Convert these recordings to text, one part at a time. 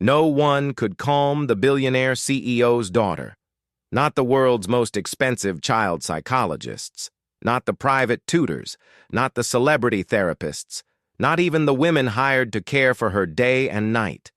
No one could calm the billionaire CEO's daughter. Not the world's most expensive child psychologists. Not the private tutors. Not the celebrity therapists. Not even the women hired to care for her day and night.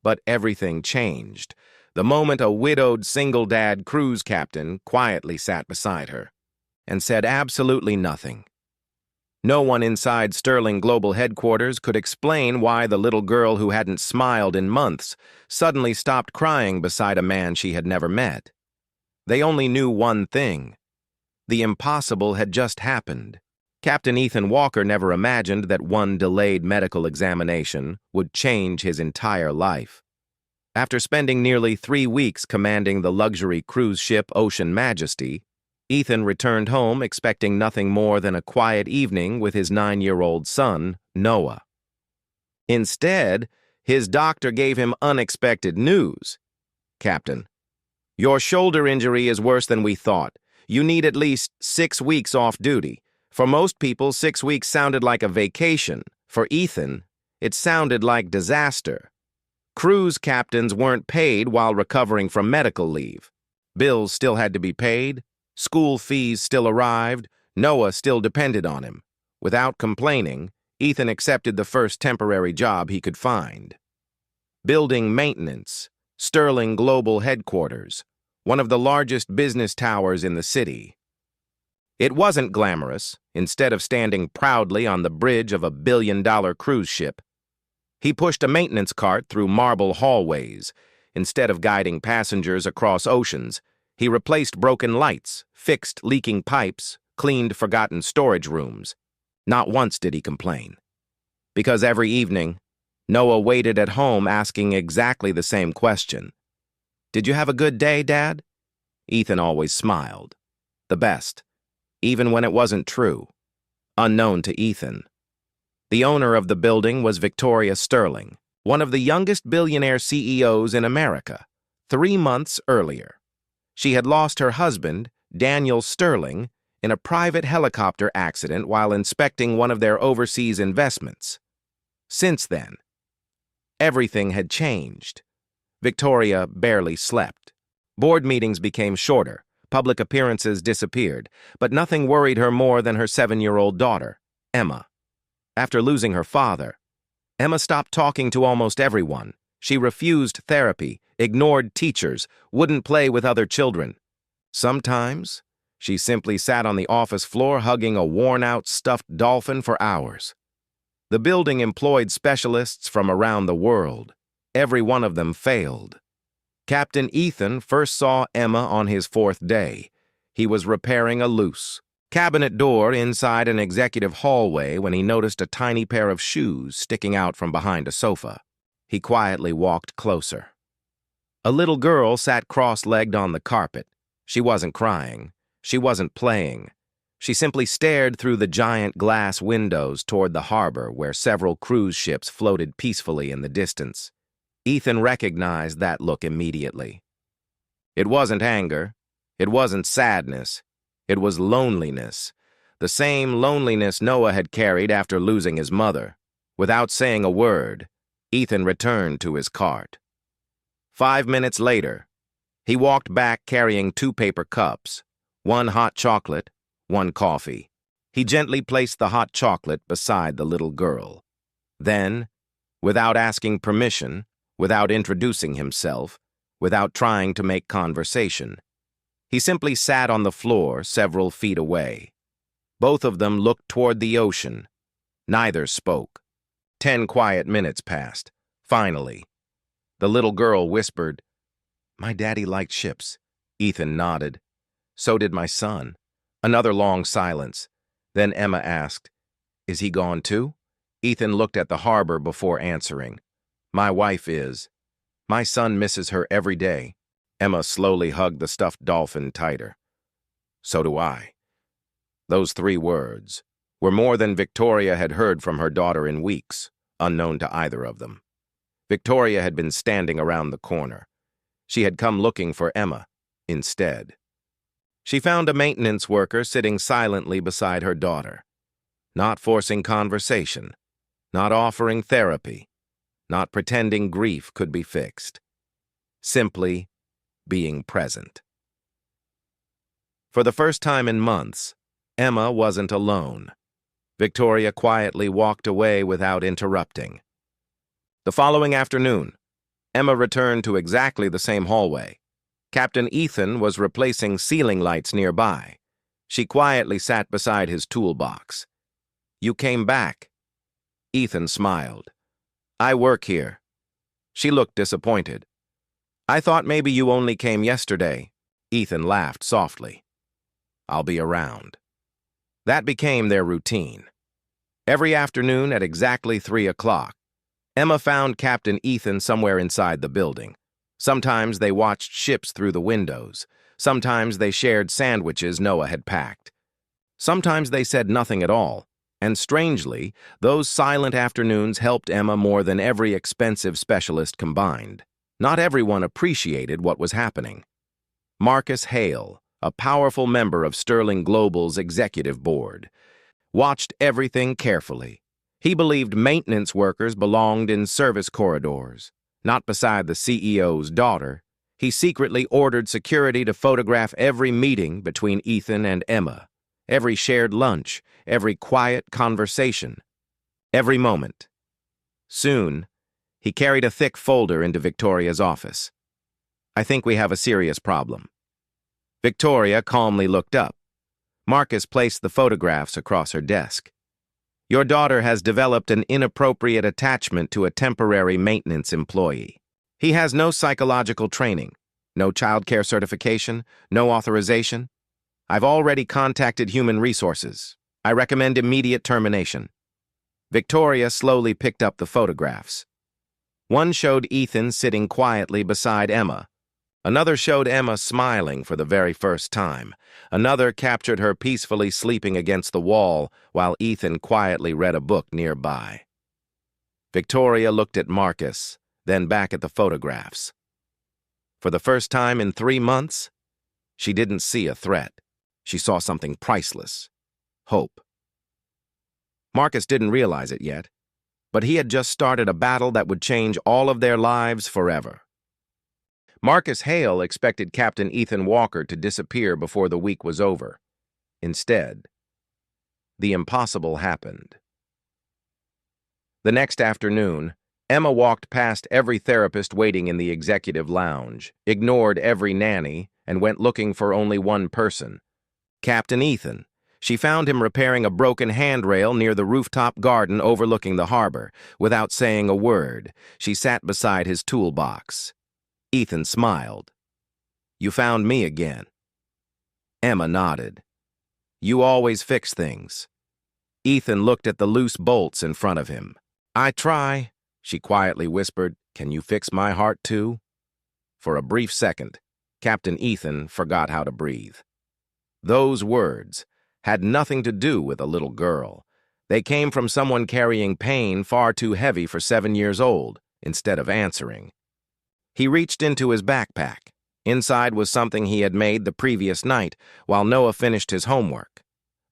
But everything changed the moment a widowed single-dad cruise captain quietly sat beside her and said absolutely nothing. No one inside Sterling Global Headquarters could explain why the little girl who hadn't smiled in months suddenly stopped crying beside a man she had never met. They only knew one thing. The impossible had just happened. Captain Ethan Walker never imagined that one delayed medical examination would change his entire life. After spending nearly 3 weeks commanding the luxury cruise ship Ocean Majesty, Ethan returned home expecting nothing more than a quiet evening with his 9-year-old son, Noah. Instead, his doctor gave him unexpected news. "Captain, your shoulder injury is worse than we thought. You need at least 6 weeks off duty. For most people, 6 weeks sounded like a vacation. For Ethan, it sounded like disaster. Cruise captains weren't paid while recovering from medical leave. Bills still had to be paid. School fees still arrived. Noah still depended on him. Without complaining, Ethan accepted the first temporary job he could find. Building maintenance, Sterling Global Headquarters, one of the largest business towers in the city. It wasn't glamorous. Instead of standing proudly on the bridge of a billion-dollar cruise ship, he pushed a maintenance cart through marble hallways. Instead of guiding passengers across oceans, he replaced broken lights, fixed leaking pipes, cleaned forgotten storage rooms. Not once did he complain. Because every evening, Noah waited at home asking exactly the same question. "Did you have a good day, Dad?" Ethan always smiled. The best, even when it wasn't true. Unknown to Ethan. The owner of the building was Victoria Sterling, one of the youngest billionaire CEOs in America, 3 months earlier. She had lost her husband, Daniel Sterling, in a private helicopter accident while inspecting one of their overseas investments. Since then, everything had changed. Victoria barely slept. Board meetings became shorter, public appearances disappeared, but nothing worried her more than her 7-year-old daughter, Emma. After losing her father, Emma stopped talking to almost everyone. She refused therapy, ignored teachers, wouldn't play with other children. Sometimes, she simply sat on the office floor hugging a worn-out stuffed dolphin for hours. The building employed specialists from around the world. Every one of them failed. Captain Ethan first saw Emma on his 4th day. He was repairing a loose cabinet door inside an executive hallway when he noticed a tiny pair of shoes sticking out from behind a sofa. He quietly walked closer. A little girl sat cross-legged on the carpet. She wasn't crying. She wasn't playing. She simply stared through the giant glass windows toward the harbor where several cruise ships floated peacefully in the distance. Ethan recognized that look immediately. It wasn't anger. It wasn't sadness. It was loneliness. The same loneliness Noah had carried after losing his mother. Without saying a word, Ethan returned to his cart. 5 minutes later, he walked back carrying 2 paper cups, 1 hot chocolate, 1 coffee. He gently placed the hot chocolate beside the little girl. Then, without asking permission, without introducing himself, without trying to make conversation, he simply sat on the floor several feet away. Both of them looked toward the ocean. Neither spoke. 10 quiet minutes passed. Finally, the little girl whispered, "My daddy liked ships." Ethan nodded. "So did my son." Another long silence. Then Emma asked, "Is he gone too?" Ethan looked at the harbor before answering. "My wife is. My son misses her every day." Emma slowly hugged the stuffed dolphin tighter. "So do I." Those 3 words were more than Victoria had heard from her daughter in weeks, unknown to either of them. Victoria had been standing around the corner. She had come looking for Emma instead. She found a maintenance worker sitting silently beside her daughter, not forcing conversation, not offering therapy, not pretending grief could be fixed. Simply being present. For the first time in months, Emma wasn't alone. Victoria quietly walked away without interrupting. The following afternoon, Emma returned to exactly the same hallway. Captain Ethan was replacing ceiling lights nearby. She quietly sat beside his toolbox. "You came back." Ethan smiled. "I work here." She looked disappointed. "I thought maybe you only came yesterday." Ethan laughed softly. "I'll be around." That became their routine. Every afternoon at exactly 3 o'clock, Emma found Captain Ethan somewhere inside the building. Sometimes they watched ships through the windows. Sometimes they shared sandwiches Noah had packed. Sometimes they said nothing at all. And strangely, those silent afternoons helped Emma more than every expensive specialist combined. Not everyone appreciated what was happening. Marcus Hale, a powerful member of Sterling Global's executive board, watched everything carefully. He believed maintenance workers belonged in service corridors, not beside the CEO's daughter. He secretly ordered security to photograph every meeting between Ethan and Emma, every shared lunch, every quiet conversation, every moment. Soon, he carried a thick folder into Victoria's office. "I think we have a serious problem." Victoria calmly looked up. Marcus placed the photographs across her desk. "Your daughter has developed an inappropriate attachment to a temporary maintenance employee. He has no psychological training, no childcare certification, no authorization. I've already contacted Human Resources. I recommend immediate termination." Victoria slowly picked up the photographs. One showed Ethan sitting quietly beside Emma. Another showed Emma smiling for the very first time. Another captured her peacefully sleeping against the wall while Ethan quietly read a book nearby. Victoria looked at Marcus, then back at the photographs. For the first time in 3 months, she didn't see a threat. She saw something priceless: hope. Marcus didn't realize it yet, but he had just started a battle that would change all of their lives forever. Marcus Hale expected Captain Ethan Walker to disappear before the week was over. Instead, the impossible happened. The next afternoon, Emma walked past every therapist waiting in the executive lounge, ignored every nanny, and went looking for only one person: Captain Ethan. She found him repairing a broken handrail near the rooftop garden overlooking the harbor. Without saying a word, she sat beside his toolbox. Ethan smiled. "You found me again." Emma nodded. "You always fix things." Ethan looked at the loose bolts in front of him. "I try," she quietly whispered. "Can you fix my heart too?" For a brief second, Captain Ethan forgot how to breathe. Those words had nothing to do with a little girl. They came from someone carrying pain far too heavy for 7 years old. Instead of answering, he reached into his backpack. Inside was something he had made the previous night while Noah finished his homework.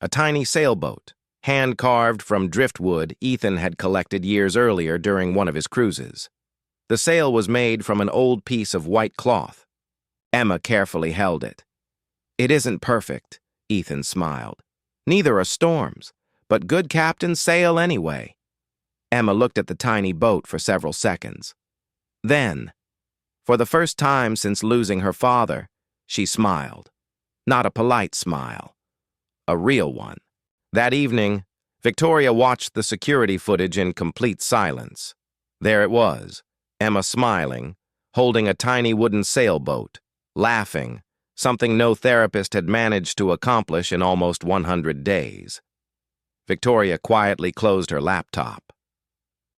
A tiny sailboat, hand-carved from driftwood Ethan had collected years earlier during one of his cruises. The sail was made from an old piece of white cloth. Emma carefully held it. "It isn't perfect," Ethan smiled. "Neither are storms, but good captains sail anyway." Emma looked at the tiny boat for several seconds. Then, for the first time since losing her father, she smiled. Not a polite smile, a real one. That evening, Victoria watched the security footage in complete silence. There it was, Emma smiling, holding a tiny wooden sailboat, laughing, something no therapist had managed to accomplish in almost 100 days. Victoria quietly closed her laptop.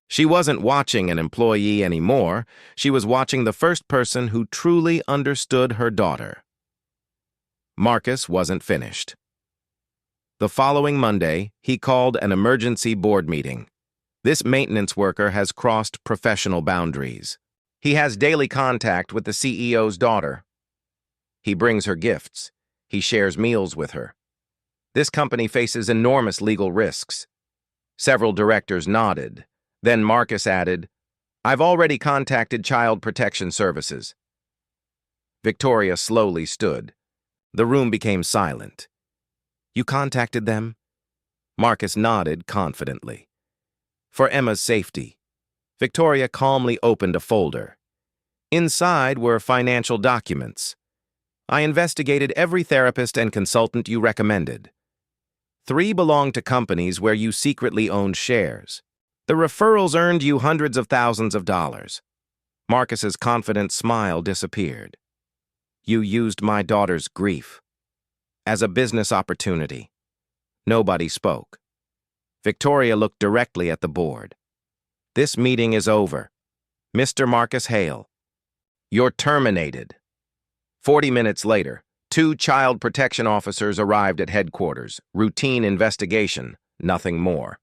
She wasn't watching an employee anymore. She was watching the first person who truly understood her daughter. Marcus wasn't finished. The following Monday, he called an emergency board meeting. This maintenance worker has crossed professional boundaries. He has daily contact with the CEO's daughter. He brings her gifts. He shares meals with her. This company faces enormous legal risks. Several directors nodded. Then Marcus added, I've already contacted Child Protection Services. Victoria slowly stood. The room became silent. You contacted them? Marcus nodded confidently. For Emma's safety. Victoria calmly opened a folder. Inside were financial documents. I investigated every therapist and consultant you recommended. 3 belonged to companies where you secretly owned shares. The referrals earned you hundreds of thousands of dollars. Marcus's confident smile disappeared. You used my daughter's grief as a business opportunity. Nobody spoke. Victoria looked directly at the board. This meeting is over. Mr. Marcus Hale, you're terminated. 40 minutes later, 2 child protection officers arrived at headquarters. Routine investigation, nothing more.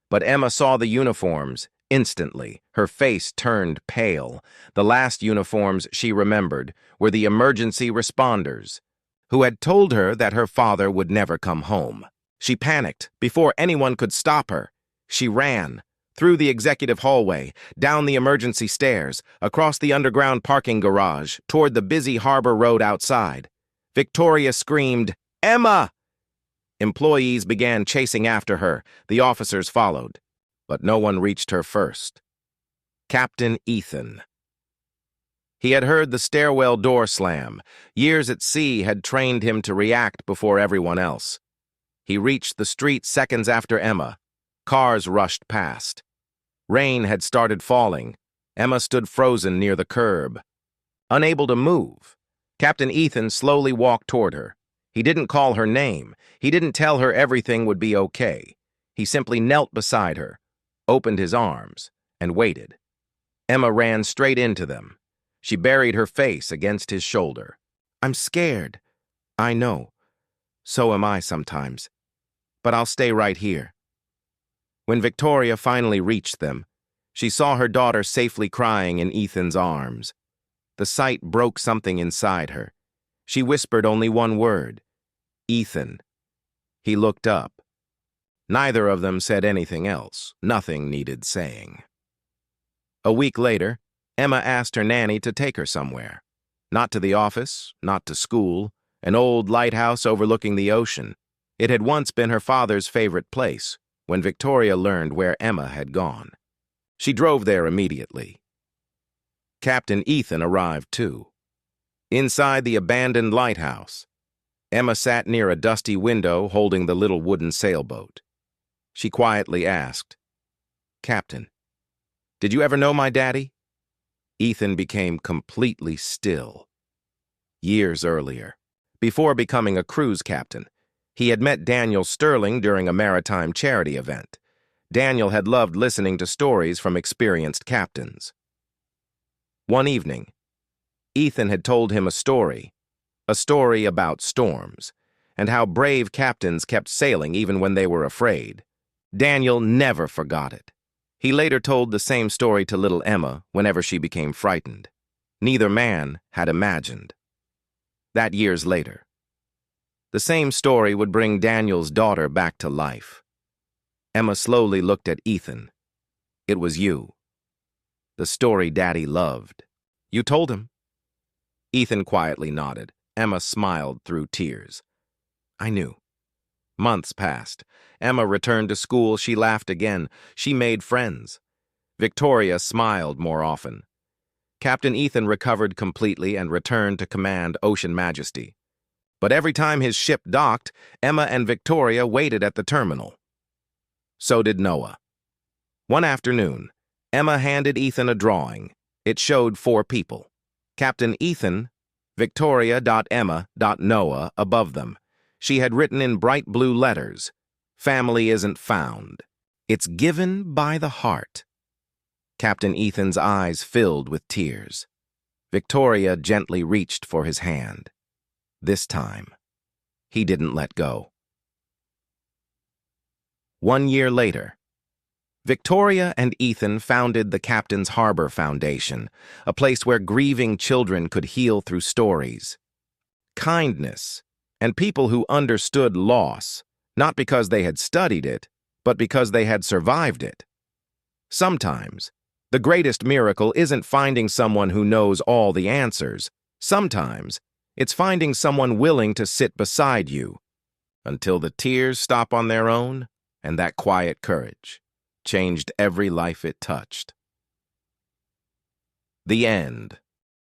But Emma saw the uniforms instantly. Her face turned pale. The last uniforms she remembered were the emergency responders, who had told her that her father would never come home. She panicked. Before anyone could stop her, she ran. Through the executive hallway, down the emergency stairs, across the underground parking garage, toward the busy Harbor Road outside. Victoria screamed, "Emma!" Employees began chasing after her. The officers followed. But no one reached her first. Captain Ethan. He had heard the stairwell door slam. Years at sea had trained him to react before everyone else. He reached the street seconds after Emma. Cars rushed past. Rain had started falling. Emma stood frozen near the curb. Unable to move, Captain Ethan slowly walked toward her. He didn't call her name. He didn't tell her everything would be okay. He simply knelt beside her, opened his arms, and waited. Emma ran straight into them. She buried her face against his shoulder. I'm scared. I know. So am I sometimes. But I'll stay right here. When Victoria finally reached them, she saw her daughter safely crying in Ethan's arms. The sight broke something inside her. She whispered only one word. Ethan. He looked up. Neither of them said anything else. Nothing needed saying. A week later, Emma asked her nanny to take her somewhere. Not to the office, not to school, an old lighthouse overlooking the ocean. It had once been her father's favorite place when Victoria learned where Emma had gone. She drove there immediately. Captain Ethan arrived too. Inside the abandoned lighthouse, Emma sat near a dusty window holding the little wooden sailboat. She quietly asked, "Captain, did you ever know my daddy?" Ethan became completely still. Years earlier, before becoming a cruise captain, he had met Daniel Sterling during a maritime charity event. Daniel had loved listening to stories from experienced captains. One evening, Ethan had told him a story about storms, and how brave captains kept sailing even when they were afraid. Daniel never forgot it. He later told the same story to little Emma whenever she became frightened. Neither man had imagined. That years later, the same story would bring Daniel's daughter back to life. Emma slowly looked at Ethan. It was you. The story Daddy loved. You told him. Ethan quietly nodded. Emma smiled through tears. I knew. Months passed. Emma returned to school. She laughed again. She made friends. Victoria smiled more often. Captain Ethan recovered completely and returned to command Ocean Majesty. But every time his ship docked, Emma and Victoria waited at the terminal. So did Noah. One afternoon, Emma handed Ethan a drawing. It showed 4 people. Captain Ethan, Victoria.Emma.Noah above them. She had written in bright blue letters, "Family isn't found. It's given by the heart." Captain Ethan's eyes filled with tears. Victoria gently reached for his hand. This time, he didn't let go. 1 year later, Victoria and Ethan founded the Captain's Harbor Foundation, a place where grieving children could heal through stories, kindness, and people who understood loss, not because they had studied it, but because they had survived it. Sometimes, The greatest miracle isn't finding someone who knows all the answers. Sometimes, it's finding someone willing to sit beside you until the tears stop on their own, and that quiet courage changed every life it touched. The end.